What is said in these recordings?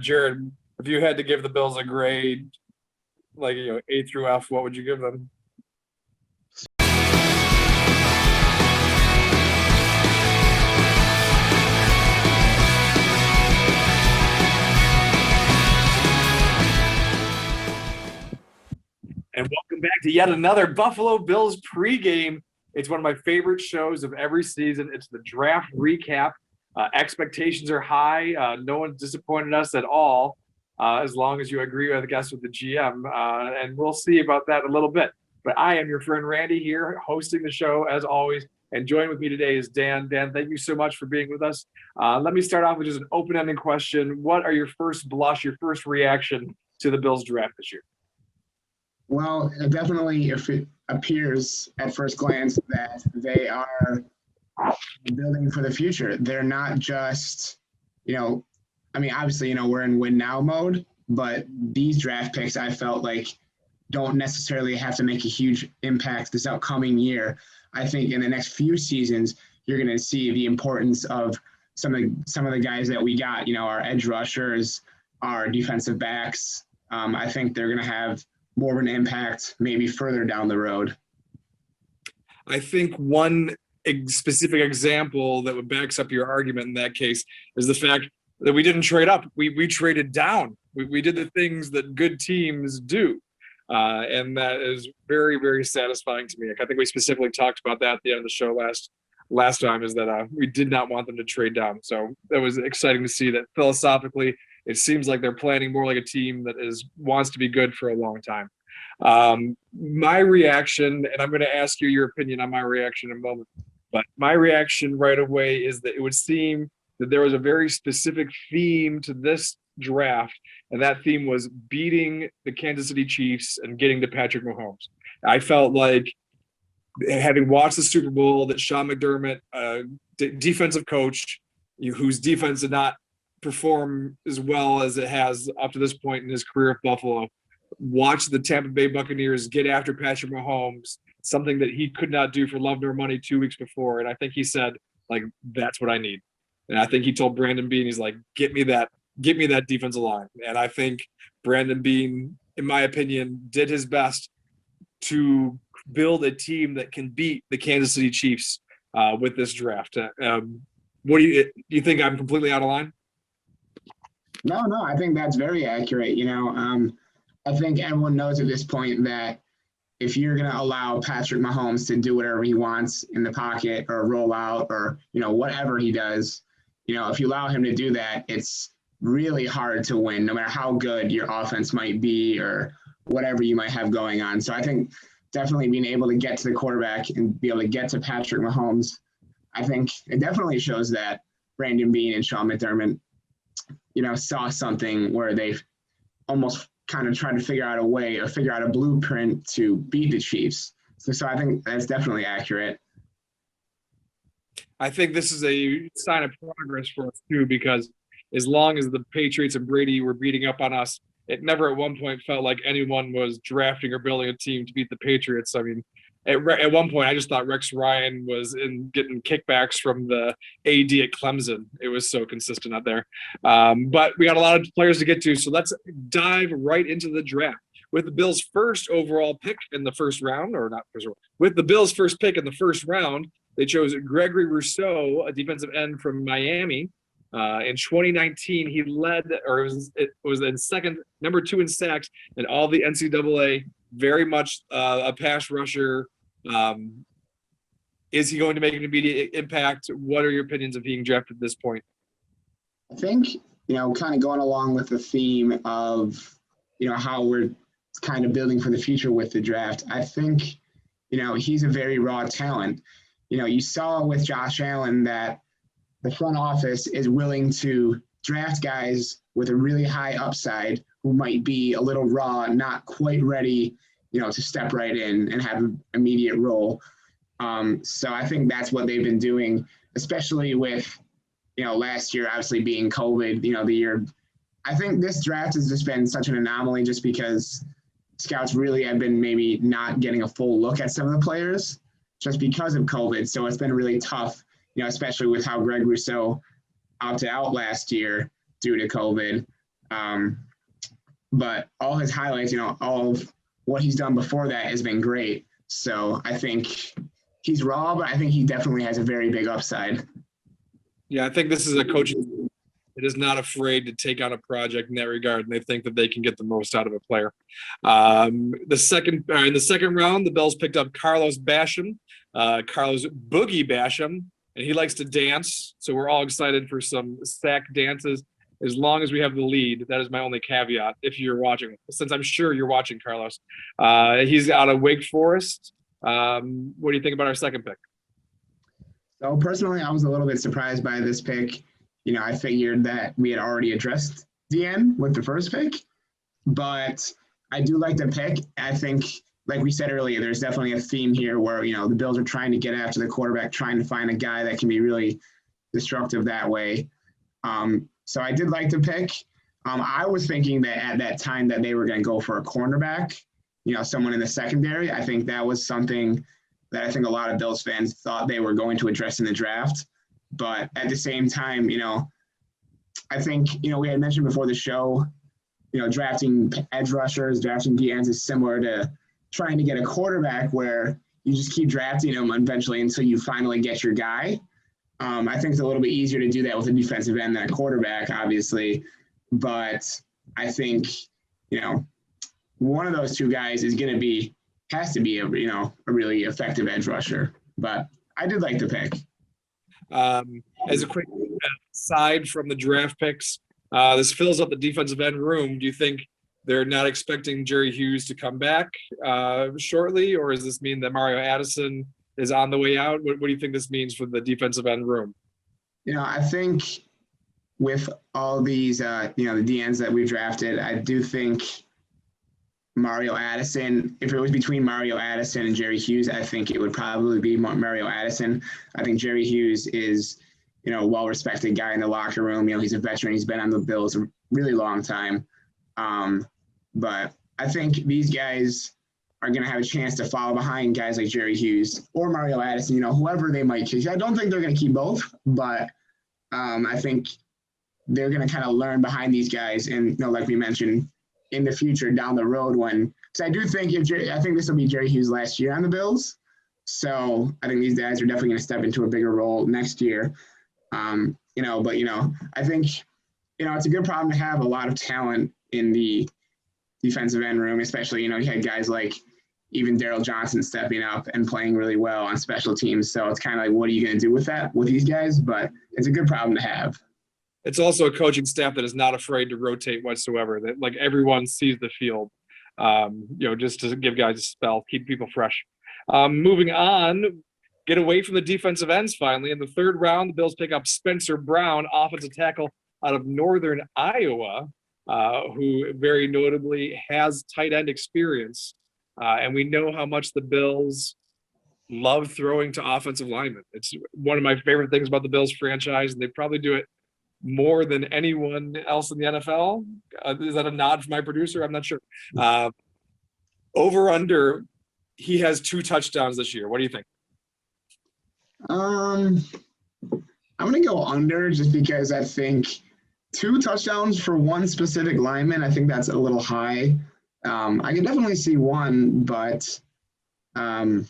Jared, if you had to give the Bills a grade, like A through F, what would you give them? And welcome back to yet another Buffalo Bills pregame. It's one of my favorite shows of every season. It's the draft recap. Expectations are high. No one's disappointed us at all, as long as you agree, with the GM. And we'll see about that in a little bit. But I am your friend Randy here, hosting the show as always. And joining with me today is Dan. Dan, thank you so much for being with us. Let me start off with just an open-ended question. What are your first blush, your first reaction to the Bills draft this year? Well, definitely, if it appears at first glance that they are building for the future. They're not just, obviously, we're in win now mode, but these draft picks I felt like don't necessarily have to make a huge impact this upcoming year. I think in the next few seasons, you're going to see the importance of some of the guys that we got, our edge rushers, our defensive backs. I think they're going to have more of an impact maybe further down the road. I think one specific example that would backs up your argument in that case is the fact that we didn't trade up. We traded down. We did the things that good teams do. And that is very, very satisfying to me. I think we specifically talked about that at the end of the show last time, is that we did not want them to trade down. So that was exciting to see that philosophically it seems like they're planning more like a team that wants to be good for a long time. My reaction, and I'm going to ask you your opinion on my reaction in a moment, but my reaction right away is that it would seem that there was a very specific theme to this draft, and that theme was beating the Kansas City Chiefs and getting to Patrick Mahomes. I felt like, having watched the Super Bowl, that Sean McDermott, defensive coach, whose defense did not perform as well as it has up to this point in his career at Buffalo, watched the Tampa Bay Buccaneers get after Patrick Mahomes, something that he could not do for love nor money 2 weeks before. And I think he said, like, that's what I need. And I think he told Brandon Beane, he's like, get me that defensive line. And I think Brandon Beane, in my opinion, did his best to build a team that can beat the Kansas City Chiefs with this draft. What do you think I'm completely out of line? No, I think that's very accurate. I think everyone knows at this point that if you're going to allow Patrick Mahomes to do whatever he wants in the pocket or roll out or, whatever he does, if you allow him to do that, it's really hard to win, no matter how good your offense might be or whatever you might have going on. So I think definitely being able to get to the quarterback and be able to get to Patrick Mahomes, I think it definitely shows that Brandon Beane and Sean McDermott, saw something where they've almost kind of tried to figure out a blueprint to beat the Chiefs. So I think that's definitely accurate. I think this is a sign of progress for us too, because as long as the Patriots and Brady were beating up on us, it never at one point felt like anyone was drafting or building a team to beat the Patriots. I mean, at one point, I just thought Rex Ryan was getting kickbacks from the AD at Clemson. It was so consistent out there. But we got a lot of players to get to, so let's dive right into the draft. With the Bills' first overall pick in the first round, or not first round, with the Bills' first pick in the first round, they chose Gregory Rousseau, a defensive end from Miami. In 2019, he led, or it was in second, number 2 in sacks, and all the NCAA. Very much a pass rusher. Is he going to make an immediate impact? What are your opinions of being drafted at this point? I think, kind of going along with the theme of, how we're kind of building for the future with the draft, I think, he's a very raw talent. You saw with Josh Allen that the front office is willing to draft guys with a really high upside who might be a little raw, not quite ready, to step right in and have an immediate role. So I think that's what they've been doing, especially with, last year obviously being COVID, the year. I think this draft has just been such an anomaly just because scouts really have been maybe not getting a full look at some of the players just because of COVID. So it's been really tough, especially with how Greg Rousseau opted out last year due to COVID. But all his highlights, all of what he's done before that has been great. So I think he's raw, but I think he definitely has a very big upside. Yeah, I think this is a coach that is not afraid to take on a project in that regard, and they think that they can get the most out of a player. In the second round, the Bills picked up Carlos Basham, Carlos Boogie Basham, and he likes to dance. So we're all excited for some sack dances as long as we have the lead. That is my only caveat if you're watching, since I'm sure you're watching, Carlos. He's out of Wake Forest. What do you think about our second pick? So personally, I was a little bit surprised by this pick. I figured that we had already addressed DN with the first pick, but I do like the pick. I think, like we said earlier, there's definitely a theme here where, the Bills are trying to get after the quarterback, trying to find a guy that can be really destructive that way. So I did like the pick. I was thinking that at that time that they were going to go for a cornerback, someone in the secondary. I think that was something that I think a lot of Bills fans thought they were going to address in the draft. But at the same time, I think, we had mentioned before the show, drafting edge rushers, drafting DNs is similar to trying to get a quarterback where you just keep drafting them eventually until you finally get your guy. I think it's a little bit easier to do that with a defensive end than a quarterback, obviously. But I think, one of those two guys has to be a really effective edge rusher. But I did like the pick. As a quick aside from the draft picks, this fills up the defensive end room. Do you think they're not expecting Jerry Hughes to come back shortly, or does this mean that Mario Addison is on the way out? What do you think this means for the defensive end room? I think with all these, the DNs that we've drafted, I do think Mario Addison, if it was between Mario Addison and Jerry Hughes, I think it would probably be Mario Addison. I think Jerry Hughes is, a well-respected guy in the locker room. He's a veteran. He's been on the Bills a really long time. But I think these guys are going to have a chance to follow behind guys like Jerry Hughes or Mario Addison, whoever they might choose. I don't think they're going to keep both, but I think they're going to kind of learn behind these guys. And, like we mentioned, in the future down the road because I do think I think this will be Jerry Hughes' last year on the Bills. So I think these guys are definitely going to step into a bigger role next year. But I think, it's a good problem to have a lot of talent in the defensive end room, especially, you had guys like even Darryl Johnson stepping up and playing really well on special teams. So it's kind of like, what are you going to do with these guys? But it's a good problem to have. It's also a coaching staff that is not afraid to rotate whatsoever. That like everyone sees the field, just to give guys a spell, keep people fresh. Moving on, get away from the defensive ends finally. In the third round, the Bills pick up Spencer Brown, offensive tackle out of Northern Iowa, who very notably has tight end experience. And we know how much the Bills love throwing to offensive linemen. It's one of my favorite things about the Bills franchise, and they probably do it more than anyone else in the NFL. Is that a nod from my producer? I'm not sure. Over under, he has 2 touchdowns this year. What do you think? I'm going to go under just because I think 2 touchdowns for one specific lineman, I think that's a little high. I can definitely see 1, but I'll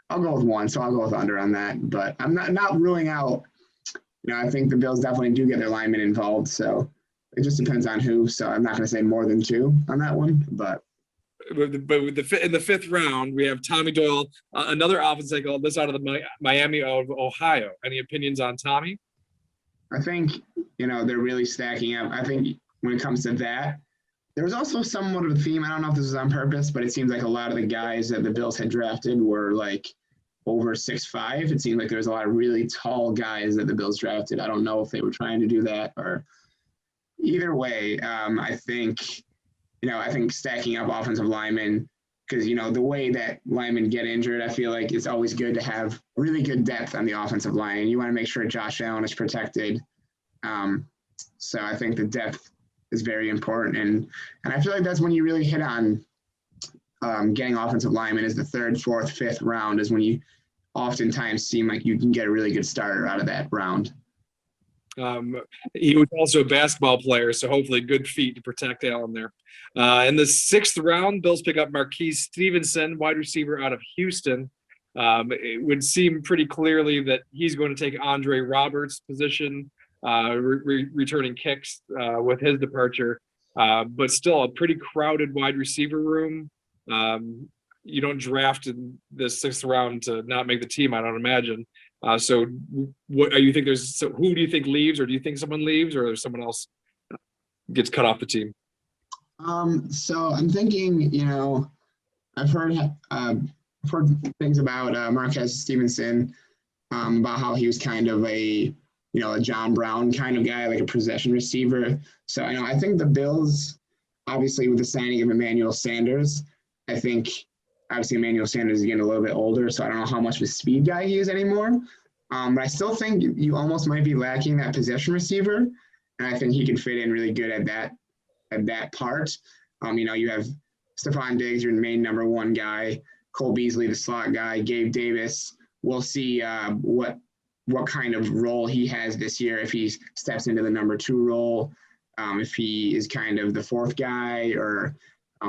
go with 1, so I'll go with under on that. But I'm not ruling out. I think the Bills definitely do get their linemen involved, so it just depends on who. So I'm not going to say more than 2 on that one, but in the fifth round, we have Tommy Doyle, another offensive tackle, this out of the Miami of Ohio. Any opinions on Tommy? I think, they're really stacking up. I think when it comes to that, there was also somewhat of a theme. I don't know if this was on purpose, but it seems like a lot of the guys that the Bills had drafted were like over 6'5". It seemed like there was a lot of really tall guys that the Bills drafted. I don't know if they were trying to do that or either way. I think stacking up offensive linemen, because, the way that linemen get injured, I feel like it's always good to have really good depth on the offensive line. You want to make sure Josh Allen is protected. So I think the depth is very important. And I feel like that's when you really hit on getting offensive linemen is the 3rd, 4th, 5th round is when you oftentimes seem like you can get a really good starter out of that round. He was also a basketball player, so hopefully good feet to protect Allen there. In the 6th round, Bills pick up Marquez Stevenson, wide receiver out of Houston. It would seem pretty clearly that he's going to take Andre Roberts' position, returning kicks with his departure. But still a pretty crowded wide receiver room. You don't draft in the 6th round to not make the team, I don't imagine. So what are you think who do you think leaves, or do you think someone leaves, or someone else gets cut off the team? So I'm thinking, I've heard things about Marquez Stevenson, about how he was kind of a John Brown kind of guy, like a possession receiver. So I think the Bills, obviously with the signing of Emmanuel Sanders, I think obviously Emmanuel Sanders is getting a little bit older, so I don't know how much of a speed guy he is anymore. But I still think you almost might be lacking that possession receiver, and I think he can fit in really good at that part. You have Stefon Diggs, your main number 1 guy, Cole Beasley, the slot guy, Gabe Davis. We'll see what kind of role he has this year, if he steps into the number 2 role, if he is kind of the 4th guy, or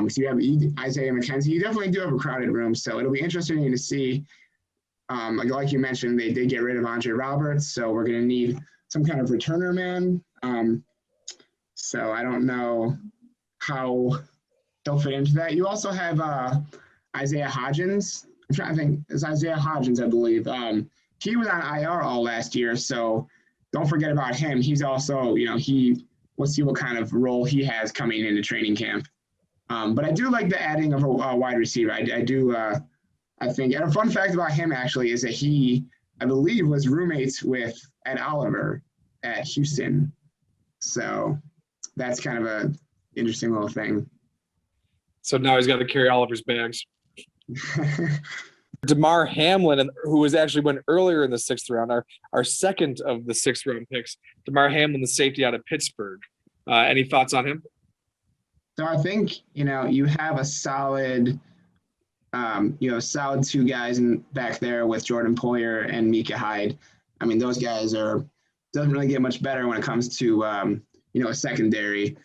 so you have Isaiah McKenzie. You definitely do have a crowded room, so it'll be interesting to see. Like you mentioned, they did get rid of Andre Roberts, so we're going to need some kind of returner man. So I don't know how they'll fit into that. You also have Isaiah Hodgins. I'm trying to think. It's Isaiah Hodgins, I believe. He was on IR all last year, so don't forget about him. He's also, we'll see what kind of role he has coming into training camp. But I do like the adding of a wide receiver. I think, and a fun fact about him actually is that he, I believe, was roommates with Ed Oliver at Houston. So that's kind of a interesting little thing. So now he's got to carry Oliver's bags. Damar Hamlin, who was actually went earlier in the 6th round, our second of the 6th round picks. Damar Hamlin, the safety out of Pittsburgh. Any thoughts on him? So I think, you have a solid, solid 2 guys back there with Jordan Poyer and Micah Hyde. I mean, those guys doesn't really get much better when it comes to, a secondary.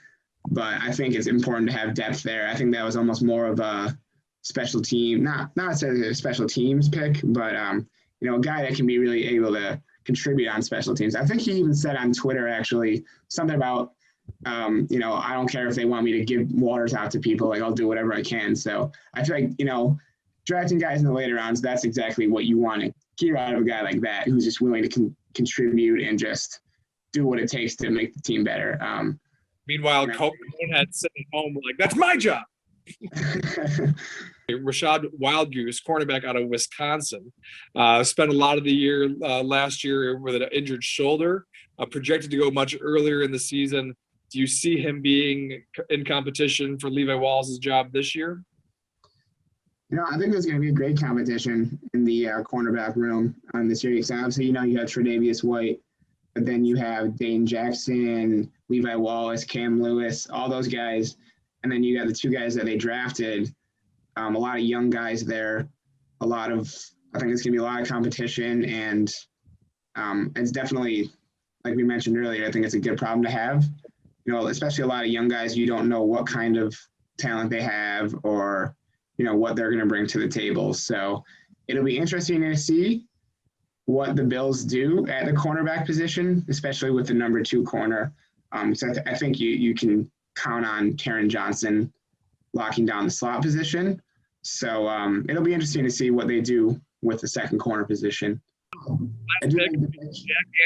But I think it's important to have depth there. I think that was almost more of a special team, not necessarily a special teams pick, but, a guy that can be really able to contribute on special teams. I think he even said on Twitter, actually, something about, I don't care if they want me to give waters out to people, like I'll do whatever I can. So I feel like, drafting guys in the later rounds, that's exactly what you want to hear out of a guy like that, who's just willing to contribute and just do what it takes to make the team better. Meanwhile, Coach had sitting home like, that's my job. Rachad Wildgoose, cornerback out of Wisconsin, spent a lot of the year last year with an injured shoulder, projected to go much earlier in the season. Do you see him being in competition for Levi Wallace's job this year? I think there's going to be a great competition in the cornerback room this year. So obviously, you have TreDavious White, but then you have Dane Jackson, Levi Wallace, Cam Lewis, all those guys. And then you got the 2 guys that they drafted, a lot of young guys there, I think it's going to be a lot of competition. And it's definitely, like we mentioned earlier, I think it's a good problem to have. Especially a lot of young guys, you don't know what kind of talent they have or, what they're going to bring to the table. So it'll be interesting to see what the Bills do at the cornerback position, especially with the number 2 corner. So I think you can count on Taron Johnson locking down the slot position. So it'll be interesting to see what they do with the second corner position. Jack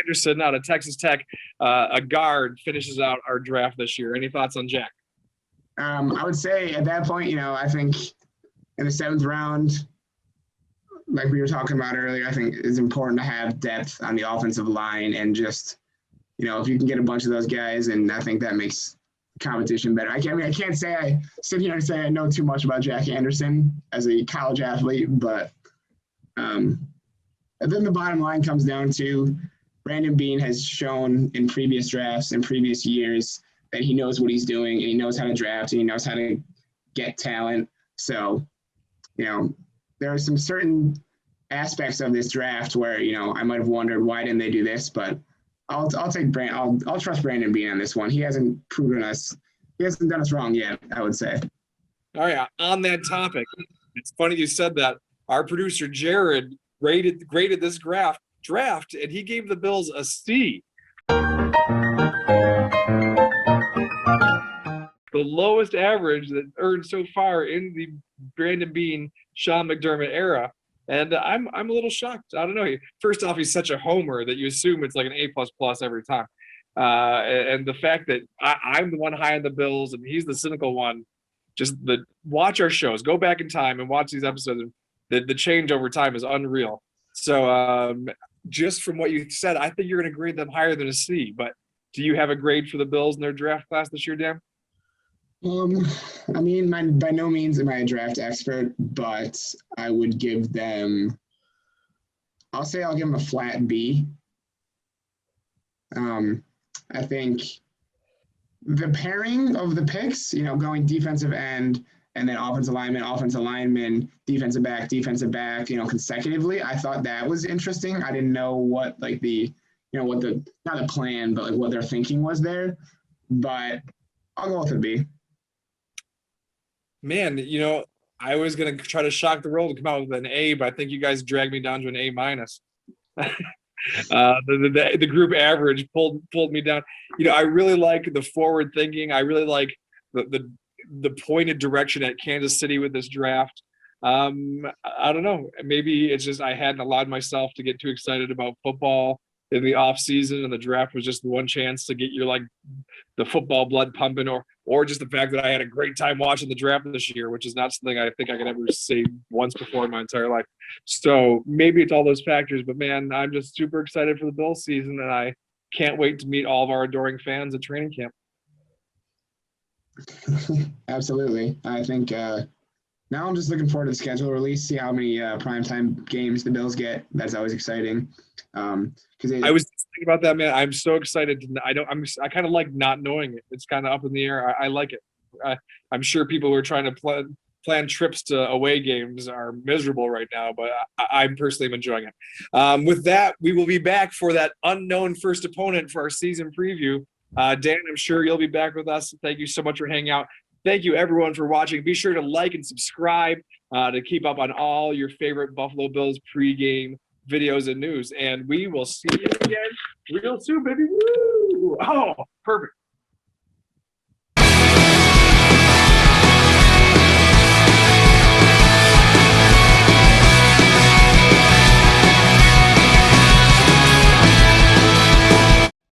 Anderson out of Texas Tech, a guard, finishes out our draft this year. Any thoughts on Jack? I would say at that point, I think in the 7th round, like we were talking about earlier, I think it's important to have depth on the offensive line and just, if you can get a bunch of those guys, and I think that makes competition better. I can't say I sit here and say I know too much about Jack Anderson as a college athlete, but and then the bottom line comes down to Brandon Beane has shown in previous drafts and previous years that he knows what he's doing, and he knows how to draft, and he knows how to get talent. So, there are some certain aspects of this draft where, I might have wondered why didn't they do this, but I'll take I'll trust Brandon Beane on this one. He hasn't done us wrong yet, I would say. All right, on that topic, it's funny you said that. Our producer Jared graded this draft, and he gave the Bills a C. The lowest average that earned so far in the Brandon Beane, Sean McDermott era. And I'm a little shocked. I don't know. First off, he's such a homer that you assume it's like an A++ every time. And the fact that I'm the one high on the Bills and he's the cynical one, watch our shows, go back in time and watch these episodes. The change over time is unreal. So just from what you said, I think you're going to grade them higher than a C. But do you have a grade for the Bills in their draft class this year, Dan? I mean, by no means am I a draft expert, but I would give them, I'll give them a flat B. I think the pairing of the picks, going defensive end and then offensive lineman, defensive back, consecutively, I thought that was interesting. I didn't know what not the plan, but what their thinking was there. But I'll go with a B. Man, I was going to try to shock the world and come out with an A, but I think you guys dragged me down to an A-. The group average pulled me down. I really like the forward thinking. I really like the pointed direction at Kansas City with this draft. I don't know. Maybe it's just I hadn't allowed myself to get too excited about football in the off season, and the draft was just the one chance to get your the football blood pumping, or just the fact that I had a great time watching the draft this year, which is not something I think I could ever say once before in my entire life. So maybe it's all those factors, but man, I'm just super excited for the Bills season, and I can't wait to meet all of our adoring fans at training camp. Absolutely. I think now I'm just looking forward to the schedule release, see how many primetime games the Bills get. That's always exciting. I was thinking about that, man. I'm so excited. I kind of like not knowing it. It's kind of up in the air. I like it. I'm sure people who are trying to plan trips to away games are miserable right now, but I'm personally enjoying it. With that, we will be back for that unknown first opponent for our season preview. Dan, I'm sure you'll be back with us. Thank you so much for hanging out. Thank you, everyone, for watching. Be sure to like and subscribe to keep up on all your favorite Buffalo Bills pregame videos and news. And we will see you again real soon, baby. Woo! Oh, perfect.